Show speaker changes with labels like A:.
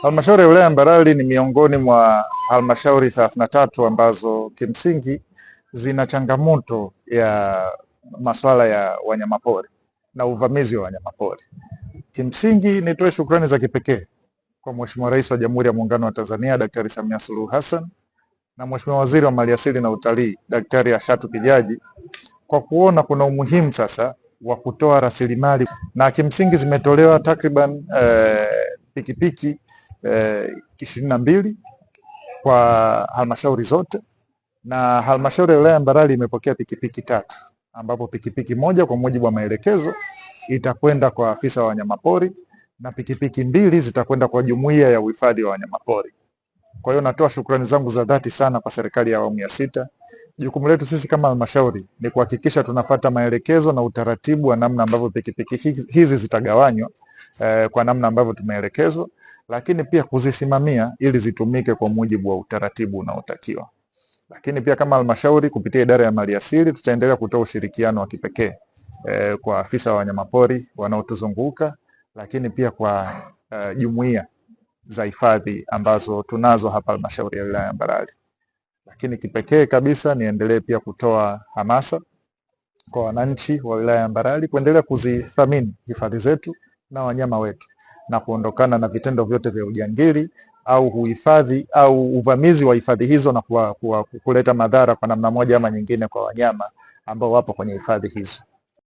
A: Halmashauri ya wilaya ya Mbarali ni miongoni mwa halmashauri 33 ambazo kimsingi zina changamoto ya masuala ya wanyamapori na uvamizi wa wanyamapori. Kimsingi nitoe shukrani za kipekee kwa Mheshimiwa Rais wa Jamhuri ya Muungano wa Tanzania Daktari Samia Suluhu Hassan na Mheshimiwa Waziri wa Maliasili na Utalii Daktari Ashatu Kijaji kwa kuona kuna umuhimu sasa wa kutoa rasilimali, na kimsingi zimetolewa takriban pikipiki 22 kwa halmashauri zote, na halmashauri ya wilaya ya Mbarali imepokea pikipiki 3, ambapo pikipiki moja kwa mujibu wa maelekezo itakwenda kwa afisa wa wanyamapori na pikipiki 2 zitakwenda kwa jumuiya ya uhifadhi wa wanyamapori. Kwa hiyo natoa shukrani zangu za dhati sana kwa serikali ya awamu ya 6. Jukumu letu sisi kama halmashauri ni kuhakikisha tunafuata maelekezo na utaratibu wa namna ambavyo pikipiki hizi zitagawanywa kwa namna ambavyo tumeelekezwa, lakini pia kuzisimamia ili zitumike kwa mujibu wa utaratibu unaotakiwa. Lakini pia kama halmashauri kupitia idara ya maliasili tutaendelea kutoa ushirikiano wa kipekee kwa afisa wa wanyamapori wanaotuzunguka, lakini pia kwa jumuiya za hifadhi ambazo tunazo hapa halmashauri ya wilaya ya Mbarali. Lakini kipekee kabisa niendelee pia kutoa hamasa kwa wananchi wa wilaya ya Mbarali kuendelea kuzithamini hifadhi zetu na wanyama wetu na kuondokana na vitendo vyote vya ujangili au uhifadhi au uvamizi wa hifadhi hizo na kuleta madhara kwa namna moja ama nyingine kwa wanyama ambao wapo kwenye hifadhi hizo.